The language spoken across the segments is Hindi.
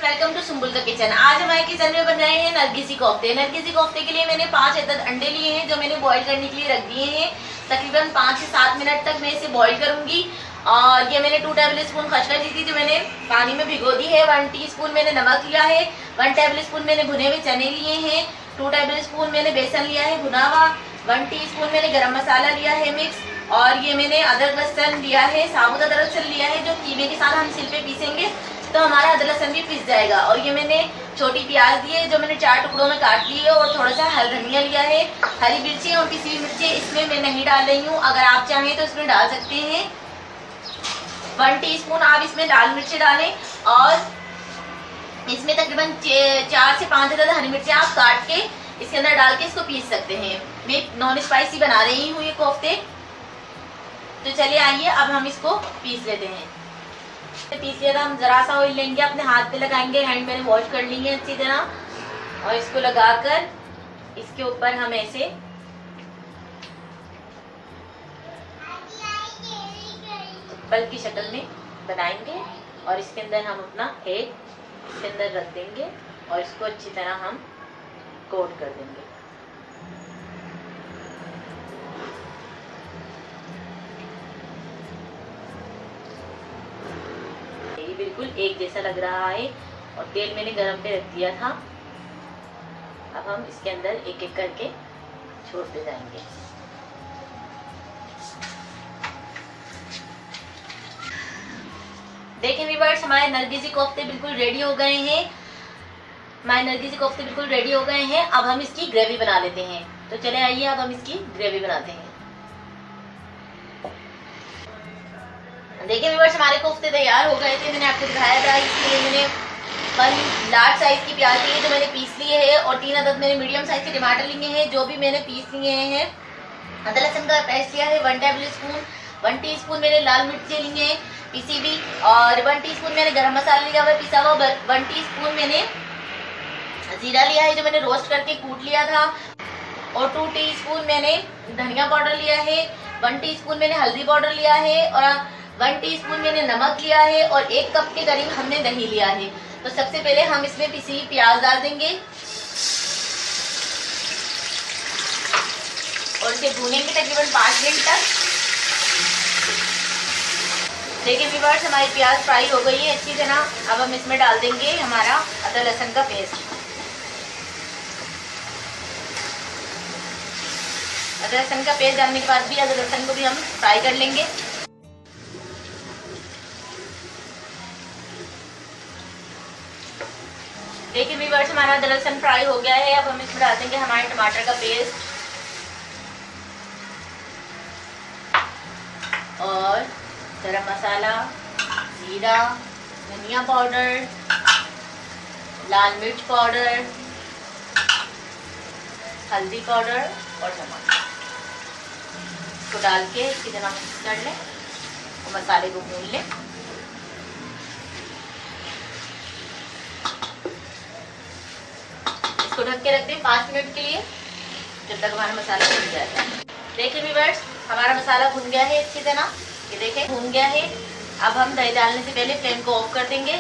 वेलकम टू सुंबुल का किचन। आज हमारे किचन में बन रहे हैं नरगिसी कोफ्ते। नरगिसी कोफ्ते के लिए मैंने 5 अदद अंडे लिए हैं जो मैंने बॉईल करने के लिए रख दिए हैं। तकरीबन 5 से 7 मिनट तक मैं इसे बॉईल करूंगी। और ये मैंने 2 टेबल स्पून खसखस ली थी जो मैंने पानी में भिगो दी है। 1 टीस्पून मैंने नमक लिया है। 1 टेबल स्पून मैंने भुने हुए चने लिए हैं। 2 टेबल स्पून मैंने बेसन लिया है भुना हुआ। 1 टीस्पून मैंने गरम मसाला लिया है मिक्स। और ये मैंने अदरक लहसुन लिया है, साबुत अदरक लहसुन लिया है जो कीमे के साथ हम सिल पे पीसेंगे तो हमारा अदरक लहसुन भी पिस जाएगा। और ये मैंने छोटी प्याज ली है जो मैंने 4 टुकड़ों में काट ली है। और थोड़ा सा हरा धनिया लिया है। हरी मिर्ची और पिसी हुई मिर्ची इसमें मैं नहीं डाल रही हूँ, अगर आप चाहें तो इसमें डाल सकते हैं। 1 टीस्पून आप इसमें लाल मिर्ची डालें। और इसमें तकरीबन 4 से 5 अदद हरी मिर्ची आप काट के इसके अंदर डाल के इसको पीस सकते हैं। मैं नॉन स्पाइसी बना रही हूँ ये कोफ्ते। तो चलिए आइए अब हम इसको पीस लेते हैं। पीस लिया था, हम जरा सा ऑयल लेंगे, अपने हाथ पे लगाएंगे। हैंड मैंने वॉश कर ली है अच्छी तरह। और इसको लगाकर इसके ऊपर हम ऐसे बल की शक्ल में बनाएंगे। और इसके अंदर हम अपना एग इसके अंदर रख देंगे और इसको अच्छी तरह हम कोट कर देंगे। ये बिल्कुल एक जैसा लग रहा है और तेल मैंने गरम पे रख दिया था। अब हम इसके अंदर एक एक करके छोड़ते जाएंगे। देखिए व्यूअर्स, हमारे नरगिसी कोफ्ते बिल्कुल रेडी हो गए हैं। अब हम इसकी ग्रेवी बना लेते हैं। तो चले आइए अब हम इसकी ग्रेवी बनाते हैं। देखिए व्यूअर्स, हमारे कोफ्ते तैयार हो गए थे। मैंने आपको दिखाया था, इसलिए मैंने 1 लार्ज साइज की प्याज ली है जो मैंने पीस लिए है। और 3 अदद मैंने मीडियम साइज के टमाटर लिए हैं जो भी मैंने पीस लिए हैं। अदरक लहसुन का पेस्ट लिया है 1 टेबल स्पून। 1 टीस्पून मैंने लाल मिर्ची ली है पीसी भी। और 1 टीस्पून मैंने गरम मसाला लिया हुआ पिसा हुआ। 1 टीस्पून मैंने जीरा लिया है जो मैंने रोस्ट करके कूट लिया था। और 2 टीस्पून मैंने धनिया पाउडर लिया है। 1 टीस्पून मैंने हल्दी पाउडर लिया है। और 1 टीस्पून मैंने नमक लिया है। और 1 कप के करीब हमने दही लिया है। तो सबसे पहले हम इसमें पिसी हुई प्याज डाल देंगे और इसे भूनेंगे तकरीबन 5 मिनट तक। देखिए व्यूअर्स, हमारी प्याज फ्राई हो गई है अच्छी तरह। अब हम इसमें डाल देंगे हमारा अदरक लहसुन का पेस्ट। अदरक लहसुन का पेस्ट डालने के बाद भी अदरक लहसुन को भी हम फ्राई कर लेंगे। देखिए व्यूअर्स, हमारा अदरक लहसुन फ्राई हो गया है। अब हम इसमें डाल देंगे हमारे टमाटर का पेस्ट और गरम मसाला, जीरा, धनिया पाउडर, लाल मिर्च पाउडर, हल्दी पाउडर और नमक। इसको डाल के इसकी तरह मिक्स कर लें और मसाले को भून लें। इसको ढक के रख दें 5 मिनट के लिए जब तक हमारा मसाला भून जाएगा। देखिए व्यूअर्स, हमारा मसाला भून गया है अच्छी तरह। ये देखें भून गया है। अब हम दही डालने से पहले फ्लेम को ऑफ कर देंगे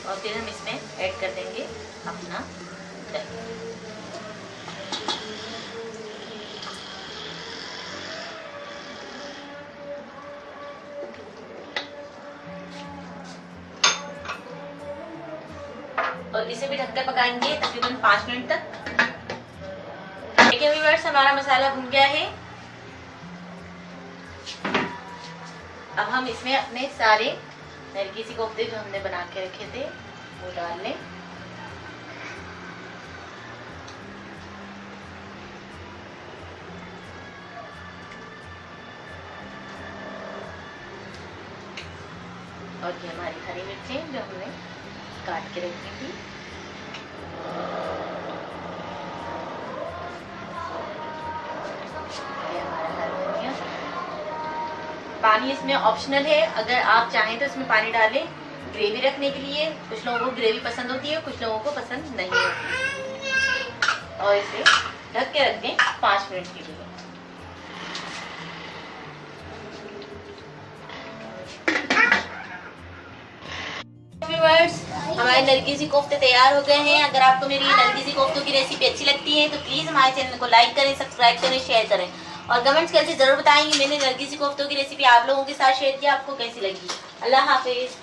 और फिर हम इसमें ऐड कर देंगे अपना दही। और इसे भी ढककर पकाएंगे तकरीबन 5 मिनट तक। देखिए व्यूअर्स, हमारा मसाला भून गया है। अब हम इसमें अपने सारे नरगिसी कोफ्ते जो हमने बना के रखे थे वो डाल लें। और ये हमारी हरी मिर्चें जो हमने काट के रखी थी। पानी इसमें ऑप्शनल है, अगर आप चाहें तो इसमें पानी डालें ग्रेवी रखने के लिए। कुछ लोगों को ग्रेवी पसंद होती है, कुछ लोगों को पसंद नहीं होती। और इसे ढक के रख दें 5 मिनट के लिए। व्यूअर्स, हमारे नरगिसी कोफ्ते तैयार हो गए हैं। अगर आपको मेरी नरगिसी कोफ्तों की रेसिपी अच्छी लगती है तो प्लीज़ हमारे चैनल को लाइक करें, सब्सक्राइब करें, शेयर करें और कमेंट्स करके ज़रूर बताएंगे मैंने नरगिसी कोफ्तों की रेसिपी आप लोगों के साथ शेयर किया, आपको कैसी लगी। अल्लाह हाफिज़।